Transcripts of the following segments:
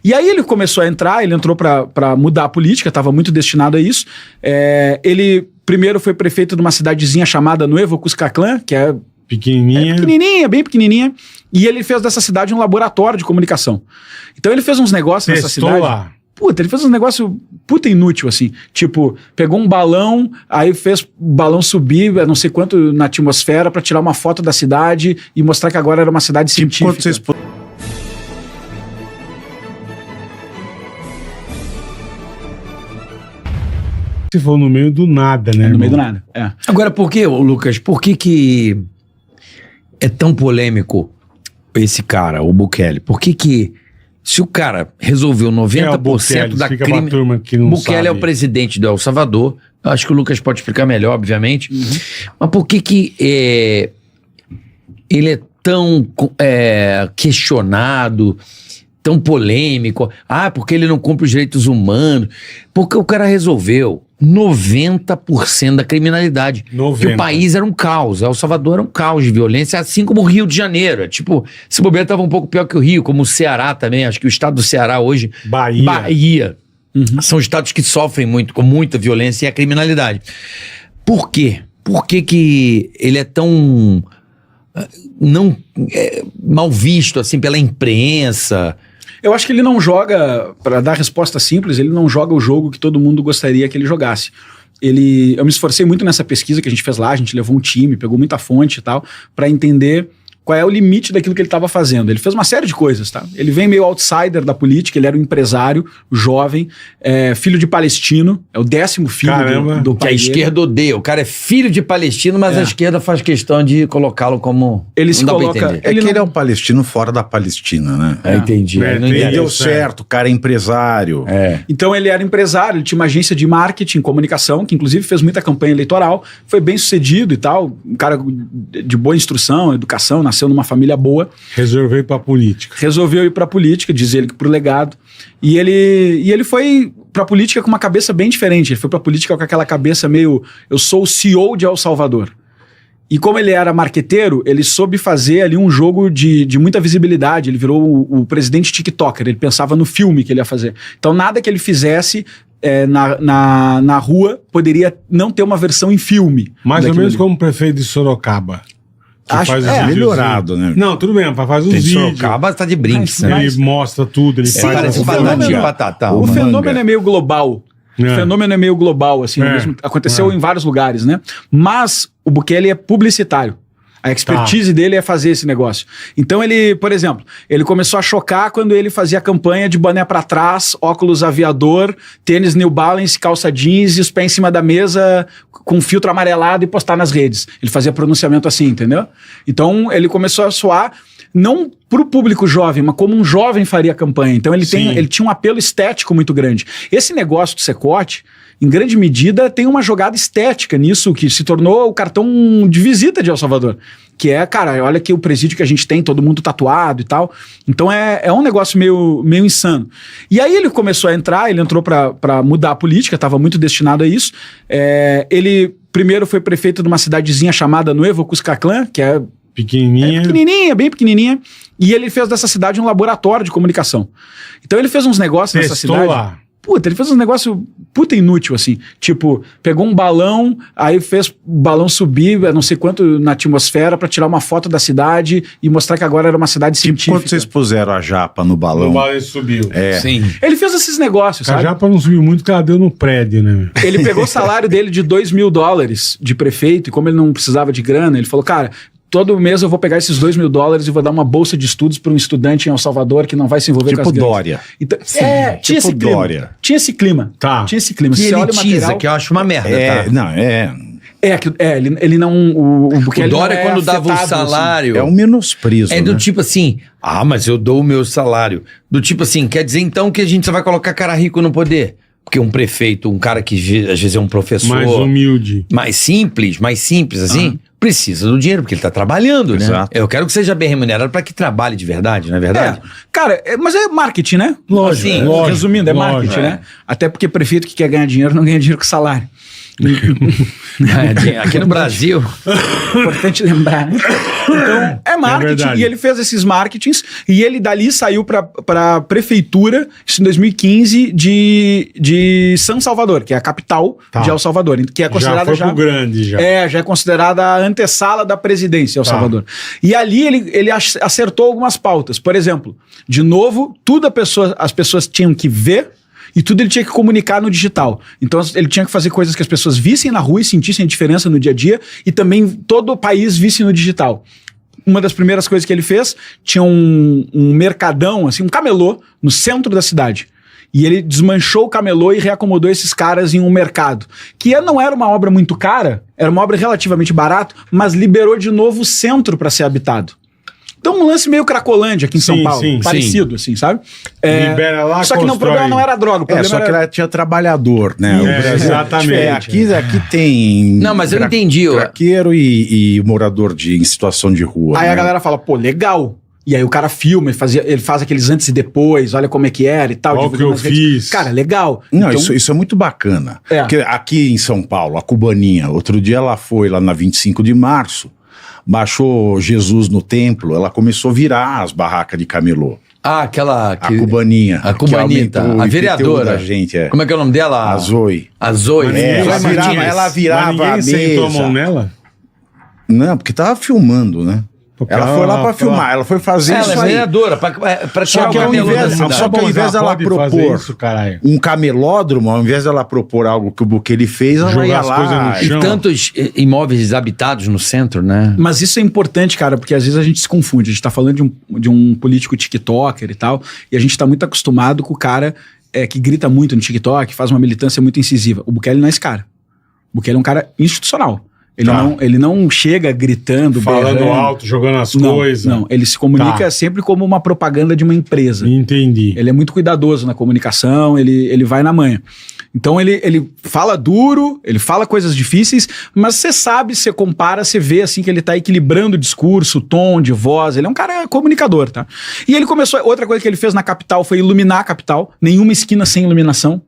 E aí ele começou a entrar, ele entrou para mudar a política, estava muito destinado a isso. Ele primeiro foi prefeito de uma cidadezinha chamada Nuevo Cuscatlán, que é pequenininha, bem pequenininha. E ele fez dessa cidade um laboratório de comunicação. Então ele fez uns negócios nessa cidade. Lá. Puta, ele fez um negócio puta inútil, assim. Tipo, pegou um balão, aí fez o balão subir, não sei quanto, na atmosfera, pra tirar uma foto da cidade e mostrar que agora era uma cidade científica. Quando vocês... Se for no meio do nada, né? No meio do nada, é. Agora, por que, Lucas, por que é tão polêmico esse cara, o Bukele? Por que se o cara resolveu 90% da crime... Bukele é o presidente do El Salvador, eu acho que o Lucas pode explicar melhor, obviamente, mas por que ele é tão questionado, tão polêmico? Porque ele não cumpre os direitos humanos. Porque o cara resolveu 90% da criminalidade. 90%. Que o país era um caos. El Salvador era um caos de violência, assim como o Rio de Janeiro. Tipo, esse bobeiro estava um pouco pior que o Rio, como o Ceará também. Acho que o estado do Ceará hoje... Bahia. São estados que sofrem muito, com muita violência e a criminalidade. Por quê? Por que ele é tão... mal visto, assim, pela imprensa? Eu acho que ele não joga, para dar resposta simples, ele não joga o jogo que todo mundo gostaria que ele jogasse. Eu me esforcei muito nessa pesquisa que a gente fez lá, a gente levou um time, pegou muita fonte e tal, para entender qual é o limite daquilo que ele estava fazendo. Ele fez uma série de coisas, tá? Ele vem meio outsider da política, ele era um empresário jovem, filho de palestino, é o 10º filho do que a pai esquerda odeia. O cara é filho de palestino, mas a esquerda faz questão de colocá-lo como... Ele se coloca... Ele é um palestino fora da Palestina, né? Entendi. Ele deu certo, o cara é empresário. Então ele era empresário, ele tinha uma agência de marketing, comunicação, que inclusive fez muita campanha eleitoral, foi bem sucedido e tal, um cara de boa instrução, educação, nasceu numa família boa. Resolveu ir pra política. Resolveu ir pra política, diz ele que pro legado. E ele foi pra política com uma cabeça bem diferente. Ele foi pra política com aquela cabeça meio... Eu sou o CEO de El Salvador. E como ele era marqueteiro, ele soube fazer ali um jogo de muita visibilidade. Ele virou o presidente TikToker. Ele pensava no filme que ele ia fazer. Então nada que ele fizesse... na rua poderia não ter uma versão em filme. Mais ou menos como o prefeito de Sorocaba. Acho que melhorado, né? Não, tudo bem, faz os vídeos. Sorocaba tá de brinks, né? Ele mostra tudo, ele faz... Parece batata. O fenômeno é meio global. O fenômeno é meio global, assim, mesmo, aconteceu em vários lugares, né? Mas o Bukele é publicitário. A expertise dele é fazer esse negócio. Então ele, por exemplo, ele começou a chocar quando ele fazia campanha de boné pra trás, óculos aviador, tênis New Balance, calça jeans e os pés em cima da mesa com filtro amarelado e postar nas redes. Ele fazia pronunciamento assim, entendeu? Então ele começou a soar não pro público jovem, mas como um jovem faria campanha. Então ele tinha um apelo estético muito grande. Esse negócio do Secote, em grande medida, tem uma jogada estética nisso, que se tornou o cartão de visita de El Salvador. Que é, cara, olha aqui o presídio que a gente tem, todo mundo tatuado e tal. Então é um negócio meio insano. E aí ele começou a entrar, ele entrou pra mudar a política, estava muito destinado a isso. Ele primeiro foi prefeito de uma cidadezinha chamada Nuevo Cuscatlán, que é pequenininha, bem pequenininha. E ele fez dessa cidade um laboratório de comunicação. Então ele fez uns negócios nessa cidade... lá. Puta, ele fez um negócio puta inútil, assim. Tipo, pegou um balão, aí fez o balão subir, não sei quanto, na atmosfera, pra tirar uma foto da cidade e mostrar que agora era uma cidade científica. Quando vocês puseram a japa no balão... O balão subiu. Sim. Ele fez esses negócios, sabe? A japa não subiu muito porque ela deu no prédio, né? Ele pegou o salário dele de $2.000 de prefeito, e como ele não precisava de grana, ele falou, cara... Todo mês eu vou pegar esses $2.000 e vou dar uma bolsa de estudos para um estudante em El Salvador que não vai se envolver com as gangues. Dória. Então, tinha esse clima. Dória. Tinha esse clima. Tá. Tinha esse clima. Que você ele olha o material, que eu acho uma merda, tá? Ele não... O Bukele o Dória, não quando dava o salário... É um menosprezo, É do né? tipo assim, mas eu dou o meu salário. Do tipo assim, quer dizer então que a gente só vai colocar cara rico no poder? Porque um prefeito, um cara que às vezes é um professor... Mais humilde. Mais simples assim... Precisa do dinheiro, porque ele tá trabalhando, Exato. né? Eu quero que seja bem remunerado para que trabalhe de verdade, não é verdade? Cara, mas é marketing, né? Lógico. Resumindo, é marketing, né? Até porque prefeito que quer ganhar dinheiro não ganha dinheiro com salário. Aqui no Brasil. Importante lembrar, né? Então, é marketing. E ele fez esses marketings e ele dali saiu para a prefeitura, isso em 2015, de São Salvador, que é a capital de El Salvador, que é considerada já foi pro grande, já. Já é considerada a antessala da presidência El Salvador. E ali ele acertou algumas pautas. Por exemplo, de novo, tudo as pessoas tinham que ver. E tudo ele tinha que comunicar no digital. Então ele tinha que fazer coisas que as pessoas vissem na rua e sentissem a diferença no dia a dia. E também todo o país visse no digital. Uma das primeiras coisas que ele fez, tinha um mercadão, assim, um camelô no centro da cidade. E ele desmanchou o camelô e reacomodou esses caras em um mercado. Que não era uma obra muito cara, era uma obra relativamente barata, mas liberou de novo o centro para ser habitado. Então um lance meio Cracolândia aqui em São Paulo, parecido, assim, sabe? Libera lá, só que o problema não era droga, o problema só que lá tinha trabalhador, né? O Brasil, exatamente. Aqui tem... Não, mas eu entendi. Craqueiro e morador em situação de rua. Aí a galera fala, pô, legal. E aí o cara filma, ele faz aqueles antes e depois, olha como é que era e tal. Olha o que eu fiz. Cara, legal. Não, então, isso é muito bacana. Porque aqui em São Paulo, a Cubaninha, outro dia ela foi lá na 25 de março, baixou Jesus no templo, ela começou a virar as barracas de camelô. A Cubaninha. A Cubanita, a vereadora. Da gente, Como é que é o nome dela? A Zoe. A Zoe. Ela virava a mesa. Sentou a mão nela? Não, porque tava filmando, né? Ela foi lá pra filmar, ela foi fazer isso aí. Ela é vereadora, pra tirar o camelô da cidade. Só que ao invés dela propor um camelódromo, ao invés dela propor algo que o Bukele fez, ela ia lá. E tantos imóveis desabitados no centro, né? Mas isso é importante, cara, porque às vezes a gente se confunde. A gente tá falando de um político tiktoker e tal, e a gente tá muito acostumado com o cara que grita muito no TikTok, faz uma militância muito incisiva. O Bukele não é esse cara. O Bukele é um cara institucional. Ele não chega gritando, falando berrando, alto, jogando as coisas. Não, ele se comunica sempre como uma propaganda de uma empresa. Entendi. Ele é muito cuidadoso na comunicação, ele vai na manha. Então ele fala duro, ele fala coisas difíceis, mas você sabe, você compara, você vê assim que ele tá equilibrando o discurso, o tom de voz, ele é um cara comunicador, tá? E ele começou, outra coisa que ele fez na capital foi iluminar a capital, nenhuma esquina sem iluminação.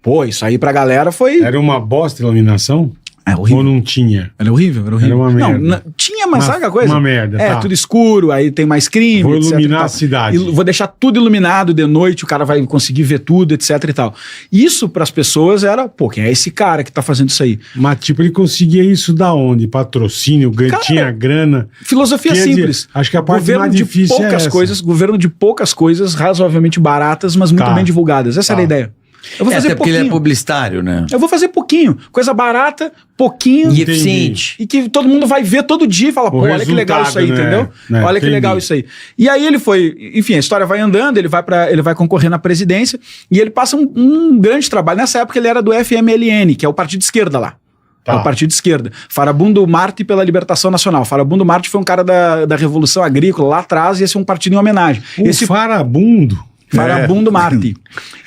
Pô, isso aí pra galera foi... Era uma bosta a iluminação? É horrível. Ou não tinha? Era horrível. Era uma merda. Tinha, mas sabe a coisa? Uma merda, tudo escuro, aí tem mais crime, vou iluminar a cidade. Vou deixar tudo iluminado de noite, o cara vai conseguir ver tudo, etc e tal. Isso pras pessoas era, pô, quem é esse cara que tá fazendo isso aí? Mas tipo, ele conseguia isso da onde? Patrocínio, tinha grana? Filosofia simples. Acho que a parte mais difícil é essa. Governo de poucas coisas, razoavelmente baratas, mas muito bem divulgadas. Essa era a ideia. Eu vou fazer até porque ele é publicitário, né? Eu vou fazer pouquinho. Coisa barata, pouquinho. E eficiente. E que todo mundo vai ver todo dia e fala, pô, olha que legal isso aí, entendeu? Olha que legal isso aí. E aí ele foi... Enfim, a história vai andando, ele vai concorrer na presidência e ele passa um grande trabalho. Nessa época ele era do FMLN, que é o partido de esquerda lá. É o partido de esquerda. Farabundo Martí pela Libertação Nacional. Farabundo Martí foi um cara da Revolução Agrícola lá atrás e esse é um partido em homenagem. Esse Farabundo... Farabundo Martí.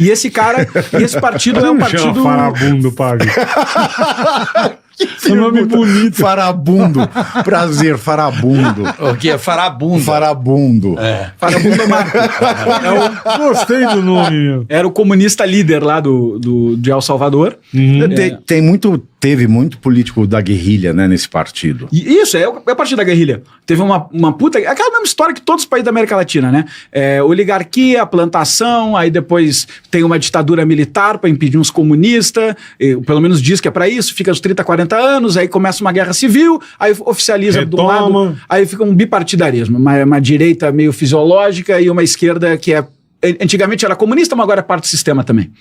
E esse cara, esse partido é um partido... Farabundo, Pag. Que nome bonito. Farabundo. Prazer, Farabundo. O que é Farabundo? Farabundo. Farabundo Martí. Gostei do nome, meu. Era o comunista líder lá de El Salvador. Teve muito político da guerrilha, né, nesse partido. E isso, é o partido da guerrilha. Teve uma puta... Aquela mesma história que todos os países da América Latina, né? Oligarquia, plantação, aí depois tem uma ditadura militar para impedir uns comunistas, pelo menos diz que é para isso, fica uns 30, 40 anos, aí começa uma guerra civil, aí oficializa do lado, aí fica um bipartidarismo, uma direita meio fisiológica e uma esquerda que é... Antigamente era comunista, mas agora é parte do sistema também.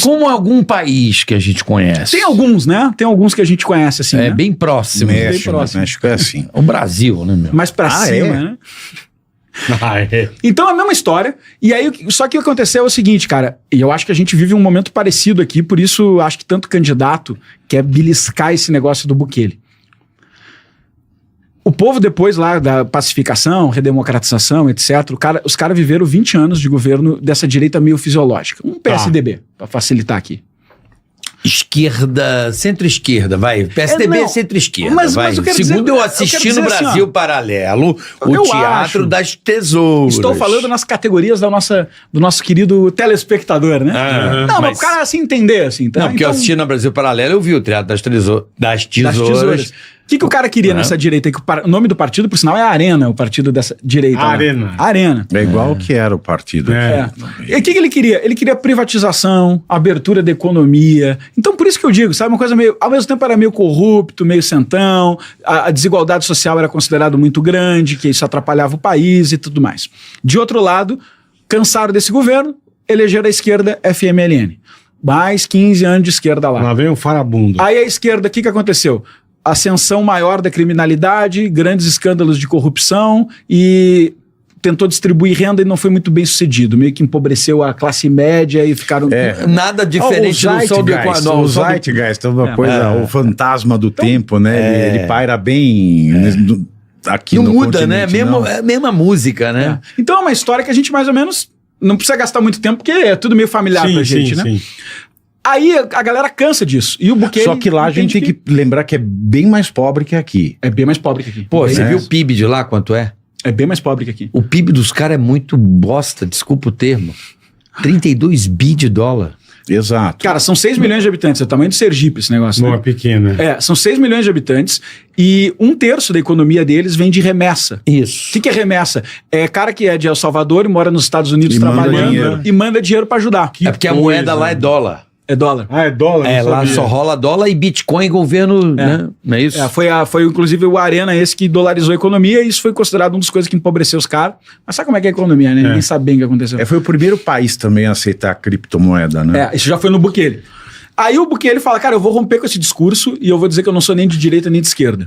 Como algum país que a gente conhece. Tem alguns, né? Tem alguns que a gente conhece, assim, né? Bem próximo. México é assim. O Brasil, né, meu? Mais pra cima, né? Então é a mesma história. E aí, só que o que aconteceu é o seguinte, cara, e eu acho que a gente vive um momento parecido aqui, por isso acho que tanto candidato quer beliscar esse negócio do Bukele. O povo depois lá da pacificação, redemocratização, etc., os caras viveram 20 anos de governo dessa direita meio fisiológica. Um PSDB, para facilitar aqui. esquerda, centro-esquerda, vai. PSDB é centro-esquerda, vai. Segundo eu assisti no Brasil Paralelo, o Teatro das Tesouras. Estou falando nas categorias do nosso querido telespectador, né? Não, mas o cara assim entender, assim. Tá? Não, porque eu assisti no Brasil Paralelo, eu vi o Teatro das Tesouras. O que o cara queria nessa direita aí? O nome do partido, por sinal, é Arena, o partido dessa direita. Arena. É igual que era o partido. E o que ele queria? Ele queria privatização, abertura da economia. Então, por isso que eu digo, sabe, uma coisa meio... Ao mesmo tempo era meio corrupto, meio centão, a desigualdade social era considerada muito grande, que isso atrapalhava o país e tudo mais. De outro lado, cansaram desse governo, elegeram a esquerda FMLN. Mais 15 anos de esquerda lá. Lá vem o farabundo. Aí a esquerda, o que aconteceu? Ascensão maior da criminalidade, grandes escândalos de corrupção e tentou distribuir renda e não foi muito bem sucedido. Meio que empobreceu a classe média e ficaram... Nada diferente do Sol do Equador. O Zeitgeist é uma coisa, o fantasma do tempo, né? Ele paira bem... Aqui não no muda, né? É a mesma música, né? Então é uma história que a gente mais ou menos... Não precisa gastar muito tempo, porque é tudo meio familiar pra gente, né? Sim. Aí a galera cansa disso. E o Bukele... Só que lá a gente tem que lembrar que é bem mais pobre que aqui. É bem mais pobre que aqui. Pô, você viu o PIB de lá, quanto é? É bem mais pobre que aqui. O PIB dos caras é muito bosta, desculpa o termo. 32 bi de dólar. Exato. Cara, são 6 milhões de habitantes, é o tamanho de Sergipe esse negócio. Não é pequeno. São 6 milhões de habitantes e 1/3 da economia deles vem de remessa. Isso. O que é remessa? É cara que é de El Salvador e mora nos Estados Unidos trabalhando e manda dinheiro pra ajudar. Porque a moeda lá é dólar. É dólar. É dólar? Lá só rola dólar e Bitcoin governo, né? Não é isso? Foi inclusive o Arena esse que dolarizou a economia e isso foi considerado uma das coisas que empobreceu os caras. Mas sabe como é que é a economia, né? Ninguém sabe bem o que aconteceu. Foi o primeiro país também a aceitar a criptomoeda, né? Isso já foi no Bukele. Aí o Bukele fala, cara, eu vou romper com esse discurso e eu vou dizer que eu não sou nem de direita nem de esquerda.